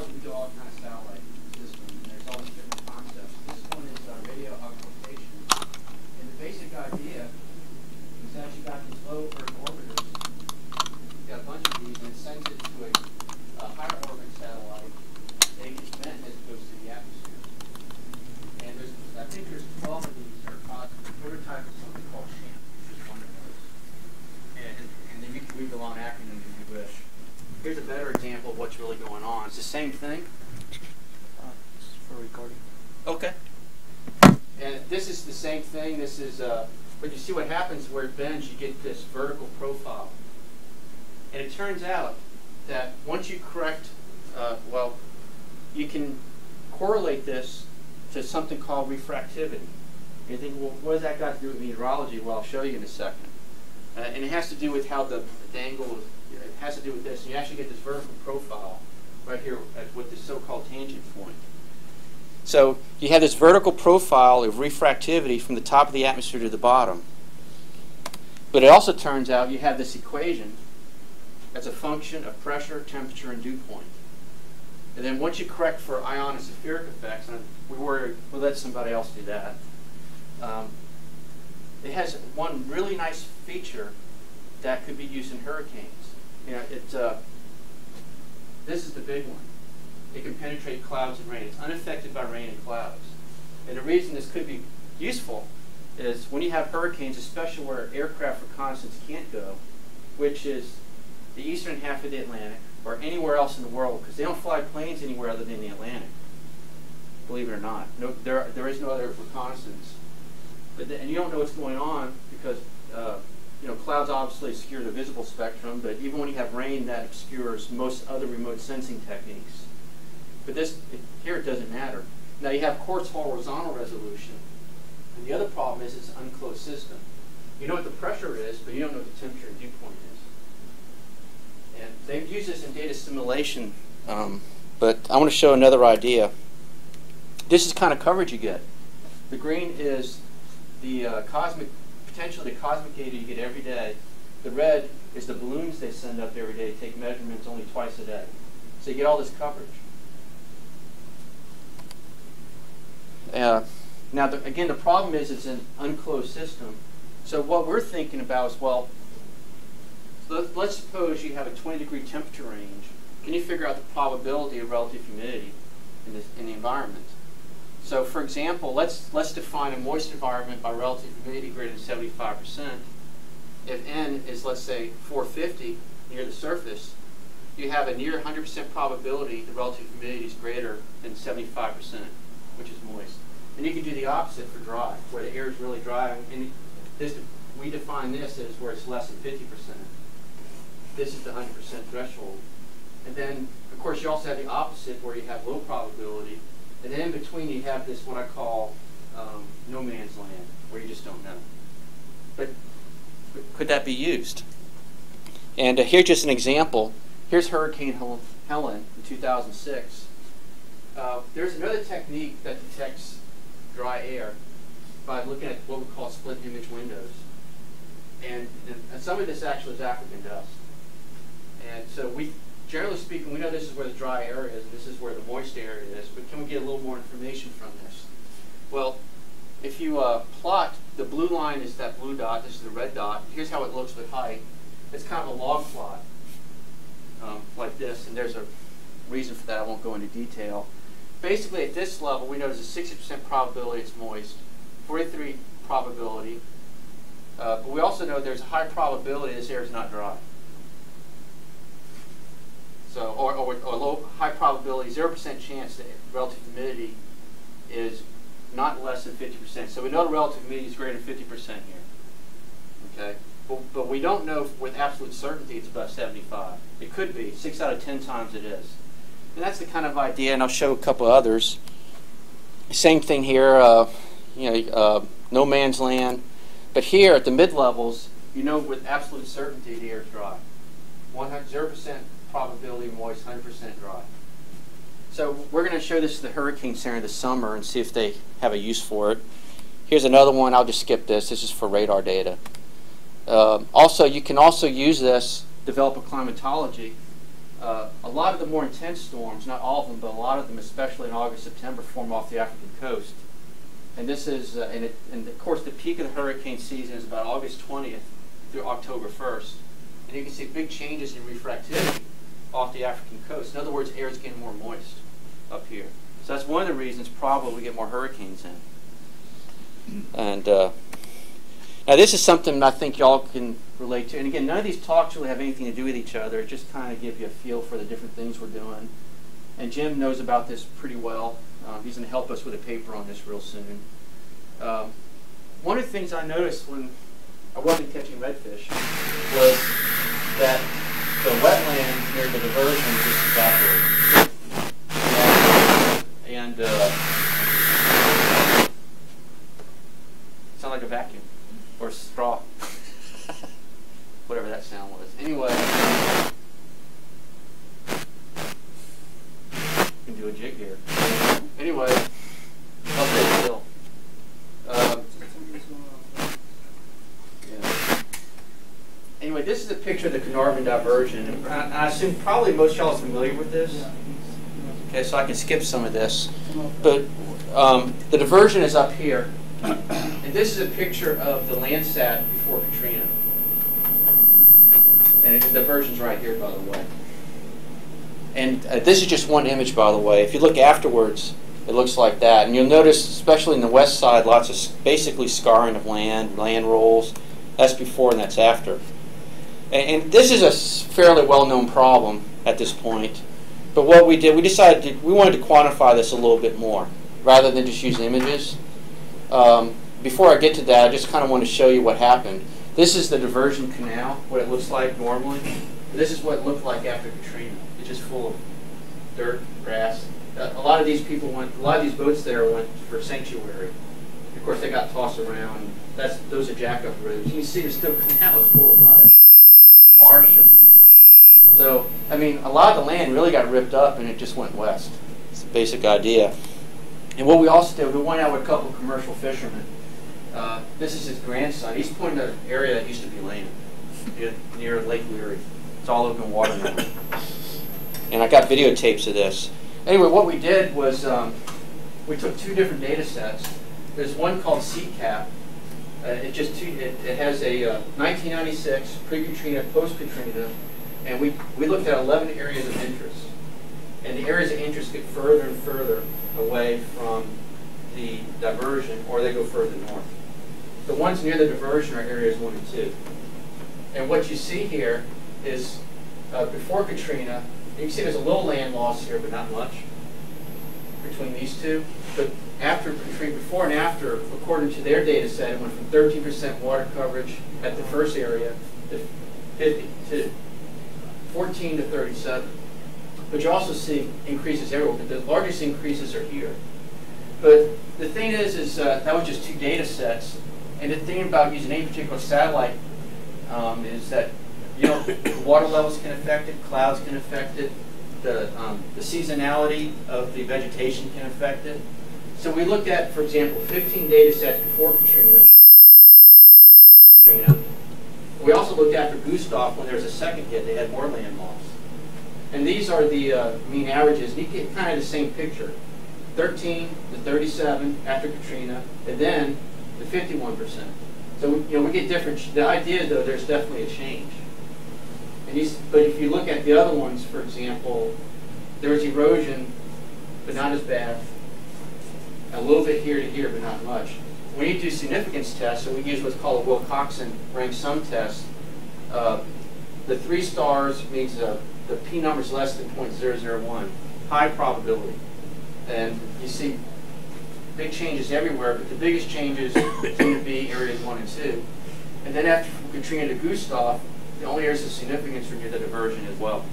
allows you to do all kinds of satellite systems, and there's all these different concepts. This one is radio occultation. And the basic idea is that you got these low Earth orbiters. You've got a bunch of these, and it sends it to a higher orbit satellite. They get bent as it goes to the atmosphere. And I think there's 12 of these that are cosmic. The prototype is something called SHAMP, which is one of those. And then you can read the long acronym if you wish. Here's a better example of what's really going on. It's the same thing. This is for recording. Okay. And this is the same thing. This is, but you see what happens where it bends, you get this vertical profile. And it turns out that once you correct, well, you can correlate this to something called refractivity. You think, well, what has that got to do with meteorology? Well, I'll show you in a second. And it has to do with how the angle, it has to do with this. You actually get this vertical profile right here with this so-called tangent point. So you have this vertical profile of refractivity from the top of the atmosphere to the bottom. But it also turns out you have this equation that's a function of pressure, temperature, and dew point. And then once you correct for ionospheric effects, and we'll let somebody else do that, it has one really nice feature that could be used in hurricanes. You know, this is the big one. It can penetrate clouds and rain. It's unaffected by rain and clouds. And the reason this could be useful is when you have hurricanes, especially where aircraft reconnaissance can't go, which is the eastern half of the Atlantic or anywhere else in the world, because they don't fly planes anywhere other than the Atlantic, believe it or not. No, there is no other reconnaissance. And you don't know what's going on because you know, clouds obviously obscure the visible spectrum, but even when you have rain, that obscures most other remote sensing techniques. But here it doesn't matter. Now you have coarse horizontal resolution, and the other problem is it's an unclosed system. You know what the pressure is, but you don't know what the temperature and dew point is. And they've used this in data simulation, but I want to show another idea. This is the kind of coverage you get. The green is the potentially the cosmic data you get every day. The red is the balloons they send up every day to take measurements only twice a day. So you get all this coverage. Now, again, the problem is it's an unclosed system. So what we're thinking about is, well, let's suppose you have a 20-degree temperature range. Can you figure out the probability of relative humidity in the environment? So, for example, let's define a moist environment by relative humidity greater than 75%. If N is, let's say, 450 near the surface, you have a near 100% probability the relative humidity is greater than 75%, which is moist. And you can do the opposite for dry, where the air is really dry. And we define this as where it's less than 50%. This is the 100% threshold. And then, of course, you also have the opposite, where you have low probability. And then in between, you have this, what I call no man's land, where you just don't know. But could that be used? And here's just an example. Here's Hurricane Helen in 2006. There's another technique that detects dry air by looking at what we call split image windows. And some of this actually is African dust. And so generally speaking, we know this is where the dry area is, and this is where the moist area is, but can we get a little more information from this? Well, if you plot, the blue line is that blue dot, this is the red dot. Here's how it looks with height. It's kind of a log plot, like this, and there's a reason for that. I won't go into detail. Basically, at this level, we know there's a 60% probability it's moist, 43% probability, but we also know there's a high probability this air is not dry. So, or low, high probability, 0% chance that relative humidity is not less than 50%. So we know the relative humidity is greater than 50% here. Okay, but we don't know with absolute certainty it's above 75. It could be 6 out of 10 times it is. And that's the kind of idea, and I'll show a couple others. Same thing here, no man's land. But here at the mid-levels, you know with absolute certainty the air is dry. 0% probability moist, 100% dry. So we're going to show this to the Hurricane Center this summer and see if they have a use for it. Here's another one. I'll just skip this. This is for radar data. Also, you can also use this, develop a climatology. a lot of the more intense storms, not all of them, but a lot of them, especially in August, September, form off the African coast. And this is, and of course, the peak of the hurricane season is about August 20th through October 1st. And you can see big changes in refractivity off the African coast. In other words, air is getting more moist up here. So that's one of the reasons probably we get more hurricanes in. And now this is something I think y'all can relate to. And again, none of these talks really have anything to do with each other. It just kind of give you a feel for the different things we're doing. And Jim knows about this pretty well. He's going to help us with a paper on this real soon. One of the things I noticed when I wasn't catching redfish was that the wetland near the diversion just evaporated. And sound like a vacuum or a straw, whatever that sound was. Anyway, you can do a jig here. Anyway, okay, still. Anyway, this is a picture of the Carnarvon diversion. And I assume probably most of y'all are familiar with this. Okay, so I can skip some of this. But the diversion is up here. And this is a picture of the Landsat before Katrina. And the diversion's right here, by the way. And this is just one image, by the way. If you look afterwards, it looks like that. And you'll notice, especially in the west side, lots of basically scarring of land rolls. That's before and that's after. And this is a fairly well-known problem at this point. But what we did, we decided we wanted to quantify this a little bit more, rather than just use images. Before I get to that, I just kind of want to show you what happened. This is the diversion canal, what it looks like normally. This is what it looked like after Katrina. It's just full of dirt, grass. A lot of these boats there went for sanctuary. Of course, they got tossed around. Those are jack-up roads. You can see the canal is full of mud, marsh, and so I mean, a lot of the land really got ripped up, and it just went west. It's the basic idea. And what we also did, we went out with a couple of commercial fishermen. This is his grandson. He's pointing to an area that used to be land near Lake Leary. It's all open water now. And I got videotapes of this. Anyway, what we did was we took two different data sets. There's one called CCAP. It has a 1996, pre-Katrina, post-Katrina, and we looked at 11 areas of interest. And the areas of interest get further and further away from the diversion, or they go further north. The ones near the diversion are areas 1 and 2. And what you see here is before Katrina, you can see there's a little land loss here, but not much between these two. But after Katrina, before and after, according to their data set, it went from 13% water coverage at the first area to 50 to 14 to 37. But you also see increases everywhere, but the largest increases are here. But the thing is that was just two data sets. And the thing about using any particular satellite is that, you know, the water levels can affect it, clouds can affect it, the seasonality of the vegetation can affect it. So we looked at, for example, 15 data sets before Katrina, 19 after Katrina. We also looked after Gustav when there was a second hit, they had more land loss. And these are the mean averages. And you get kind of the same picture. 13 to 37 after Katrina, and then the 51%. So we get different. The idea, though, there's definitely a change. But if you look at the other ones, for example, there's erosion, but not as bad. A little bit here to here, but not much. We need to do significance tests, so we use what's called a Wilcoxon rank sum test. The 3 stars means the P number is less than 0.001, high probability. And you see big changes everywhere, but the biggest changes seem to be areas 1 and 2. And then after Katrina to Gustav, the only areas of significance are near the diversion as well.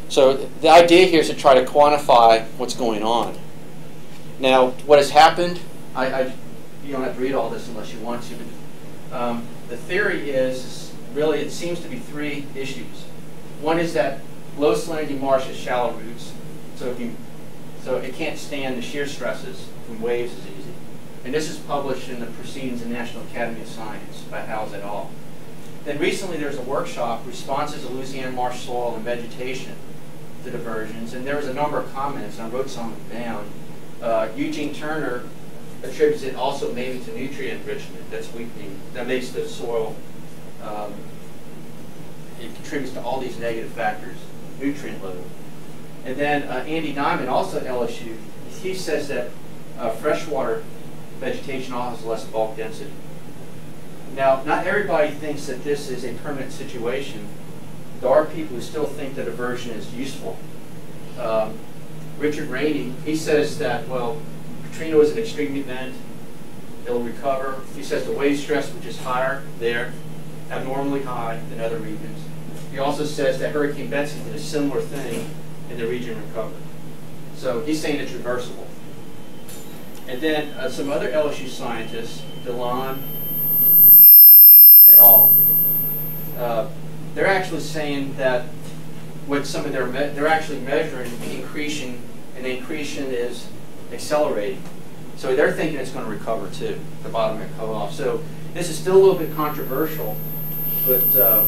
So the idea here is to try to quantify what's going on. Now, what has happened, you don't have to read all this unless you want to, but the theory is really it seems to be 3 issues. One is that low salinity marsh has shallow roots, so it can't stand the shear stresses from waves as easy. And this is published in the Proceedings of the National Academy of Science by Howes et al. Then recently there was a workshop, Responses to Louisiana Marsh Soil and Vegetation to Diversions, and there was a number of comments, and I wrote some of them down. Eugene Turner attributes it also maybe to nutrient enrichment that's weakening, that makes the soil, it contributes to all these negative factors, nutrient load. And then Andy Diamond, also at LSU, he says that freshwater vegetation also has less bulk density. Now, not everybody thinks that this is a permanent situation. There are people who still think that aversion is useful. Richard Rainey, he says that, well, Katrina was an extreme event. It'll recover. He says the wave stress, which is higher there, abnormally high than other regions. He also says that Hurricane Betsy did a similar thing and the region recovered. So he's saying it's reversible. And then some other LSU scientists, DeLon et al., they're actually saying that with some of their, they're actually measuring increasing, and the increasing is accelerating. So they're thinking it's going to recover too, the bottom may come off. So this is still a little bit controversial, but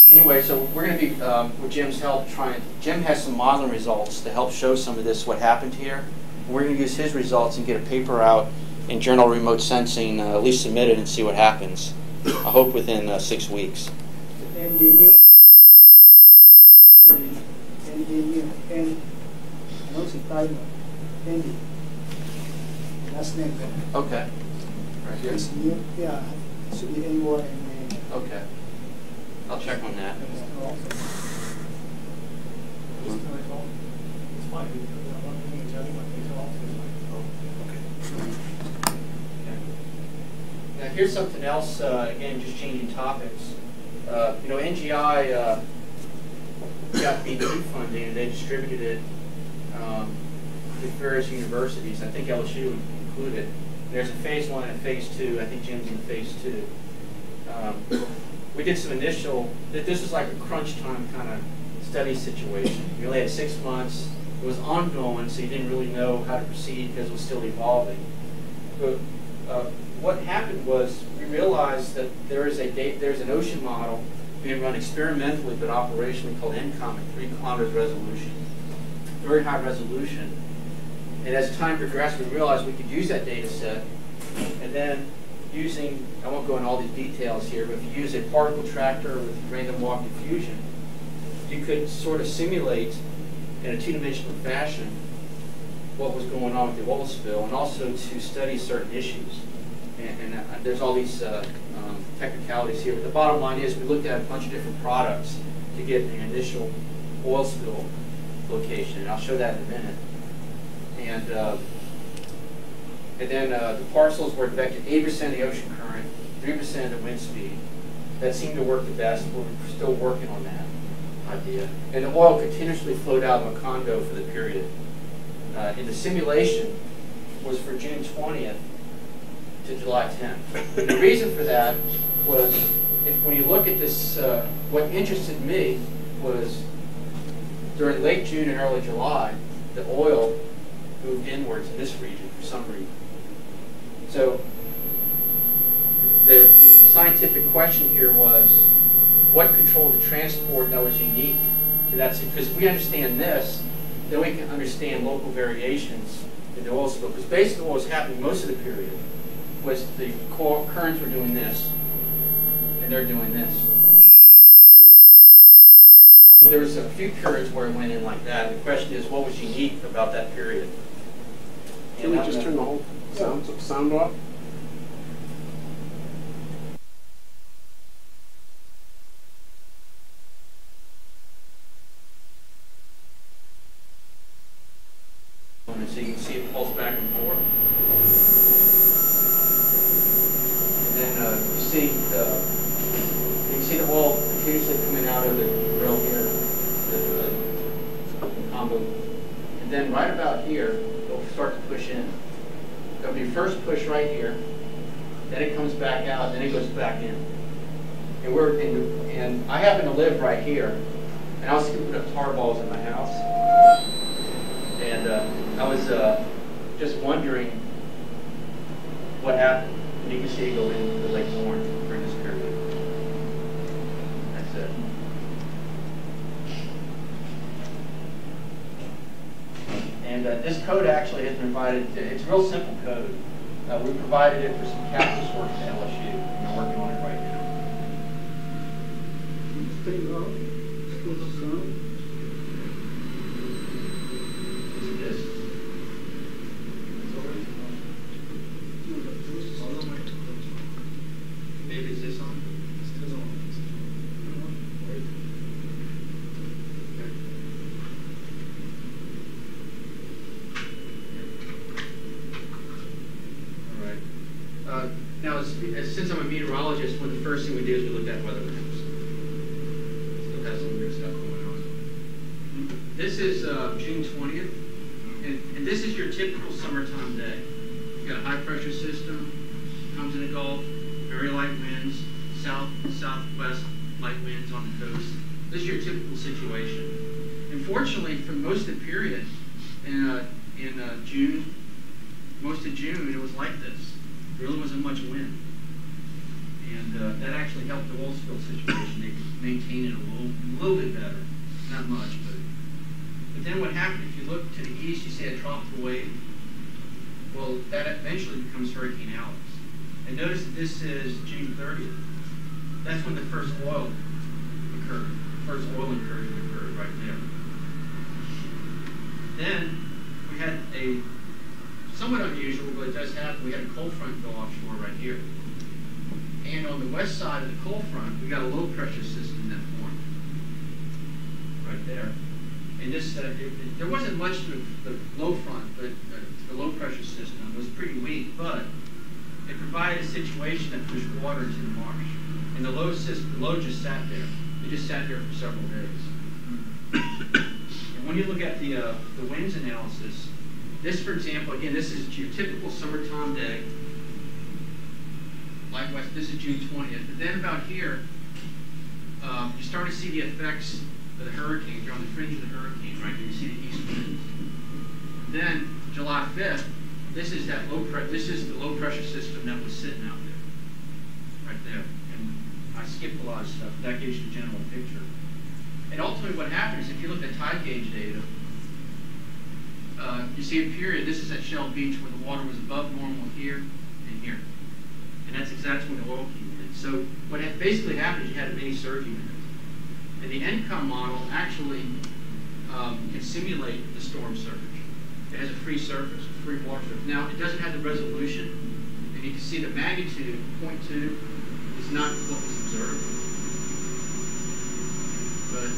anyway, so we're going to be, with Jim's help, Jim has some modeling results to help show some of this, what happened here. And we're going to use his results and get a paper out in Journal of Remote Sensing, at least submit it and see what happens. I hope within 6 weeks. And the new, no, si tayo, Andy. Last name. Okay. Right here? It's new, yeah, it should be N-Y and Okay. I'll check on that. Now here's something else, again, just changing topics. You know, NGI got BP funding and they distributed it to various universities. I think LSU included. There's a phase 1 and a phase 2. I think Jim's in phase 2. We did some initial, this was like a crunch time kind of study situation. We only had 6 months. It was ongoing, so you didn't really know how to proceed because it was still evolving. But what happened was we realized that there's an ocean model being run experimentally but operationally called NCOM at 3 kilometers resolution. Very high resolution. And as time progressed, we realized we could use that data set, and then using, I won't go into all these details here, but if you use a particle tractor with random walk diffusion, you could sort of simulate in a 2-dimensional fashion what was going on with the oil spill, and also to study certain issues. And there's all these technicalities here, but the bottom line is we looked at a bunch of different products to get the initial oil spill location, and I'll show that in a minute. And then the parcels were affected 80% of the ocean current, 3% of the wind speed. That seemed to work the best. We're still working on that idea. And the oil continuously flowed out of Macondo for the period. And the simulation was for June 20th to July 10th. And the reason for that was, when you look at this, what interested me was during late June and early July, the oil moved inwards in this region for some reason. So the scientific question here was, what controlled the transport that was unique to that? Because if we understand this, then we can understand local variations in the oil spill. Because basically what was happening most of the period was the currents were doing this, and they're doing this. There was a few periods where it went in like that. The question is, what was unique about that period? Can we just turn the whole sound off? So you can see it pulse back and forth. And then you can see the oil continuously coming out of the grill here, the combo. And then right about here, it'll start to push in. There'll be first push right here, then it comes back out, then it goes back in. And I happen to live right here, and I was scooping up tar balls in my house. And I was just wondering what happened. And you can see it go into Lake Lorne during this period. And this code actually has been provided, it's a real simple code. We provided it for some captain's work at LSU, and we're working on it right now. Is this? Maybe is this on? Now, since I'm a meteorologist, one of the first thing we do is we look at weather maps. Still has some weird stuff going on. This is June 20th, and this is your typical summertime day. You've got a high pressure system, comes in the Gulf, very light winds, southwest light winds on the coast. This is your typical situation. Unfortunately, for most of the period in June, most of June, it was like this. There really wasn't much wind. And that actually helped the oil spill situation. They maintained it a little bit better. Not much, but then what happened, if you look to the east, you see a tropical wave. Well, that eventually becomes Hurricane Alex. And notice that this is June 30th. That's when the first oil occurred. First oil incursion occurred right there. Then we had a somewhat unusual, but it does happen. We had a cold front go offshore right here. And on the west side of the cold front, we got a low pressure system that formed right there. And this, there wasn't much to the low front, but the low pressure system was pretty weak, but it provided a situation that pushed water into the marsh. And the low just sat there. It just sat there for several days. And when you look at the winds analysis, this, for example, again, this is your typical summertime day. Likewise, this is June 20th. But then about here, you start to see the effects of the hurricane. You're on the fringe of the hurricane, right? And you see the east winds. Then July 5th, this is that this is the low pressure system that was sitting out there, right there. And I skipped a lot of stuff. That gives you the general picture. And ultimately, what happens if you look at tide gauge data? You see a period, this is at Shell Beach, where the water was above normal here and here. And that's exactly when the oil came in. So what basically happened is you had a mini surge event. And the ENCOM model actually can simulate the storm surge. It has a free surface, a free water surface. Now, it doesn't have the resolution. And you can see the magnitude, 0.2, is not what was observed. But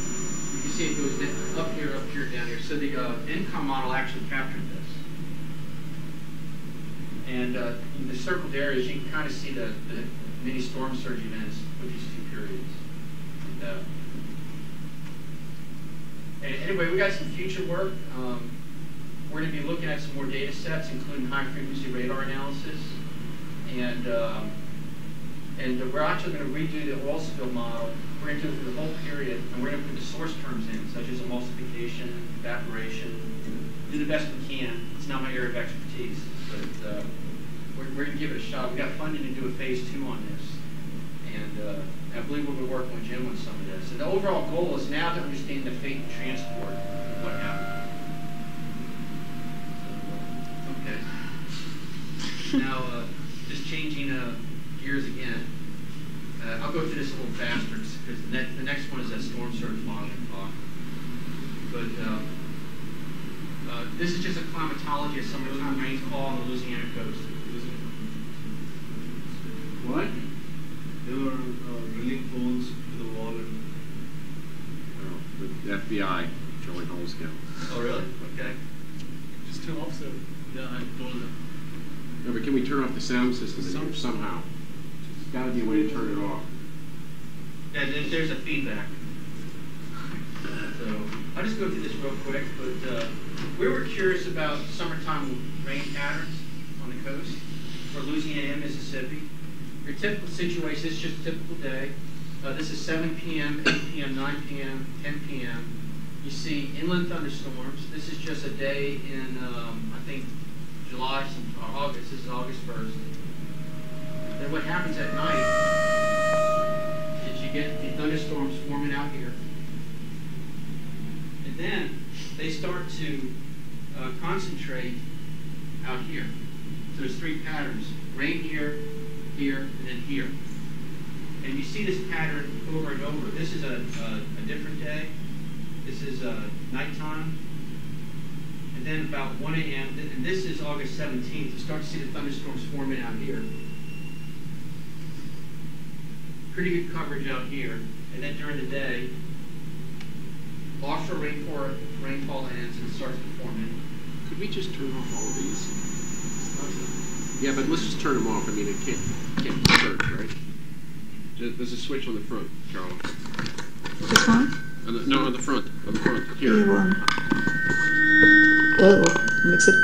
you can see it goes up here, down here. So the ENCOM model actually captured this. And in the circled areas, you can kind of see the mini storm surge events with these two periods. And anyway, we got some future work. We're going to be looking at some more data sets, including high-frequency radar analysis. And we're actually going to redo the oil spill model. We're going to do it for the whole period, and we're going to put the source terms in, such as emulsification, evaporation. Do the best we can. It's not my area of expertise, but we're going to give it a shot. We got funding to do a phase 2 on this, and I believe we'll be working with Jim on some of this. And the overall goal is now to understand the fate and transport of what happened. Okay. Now, just changing gears again. I'll go through this a little faster because the next one is that storm surge modeling talk. But this is just a climatology of summertime rainfall on the Louisiana coast. What? They were drilling holes to the wall and... The FBI, drilling holes count. Oh, really? Okay. Just turn off, sir. Yeah, I told them. No, but can we turn off the sound system in here somehow? There's got to be a way to turn it off. Yeah, there's a feedback. So I'll just go through this real quick, but we were curious about summertime rain patterns on the coast for Louisiana and Mississippi. Your typical situation, this is just a typical day. This is 7 p.m., 8 p.m., 9 p.m., 10 p.m. You see inland thunderstorms. This is just a day in, I think, July or August. This is August 1st. Then what happens at night is you get the thunderstorms forming out here. And then they start to concentrate out here. So there's three patterns: rain here, here, and then here. And you see this pattern over and over. This is a different day. This is nighttime. And then about 1 a.m., and this is August 17th, you start to see the thunderstorms forming out here. Pretty good coverage out here. And then during the day, offshore rainfall ends and starts to form in. Could we just turn off all of these? Yeah, but let's just turn them off. I mean, it can't be searched, right? There's a switch on the front, Carol. This one? No, on the front. On the front. Here. Here one. Oh, mix it.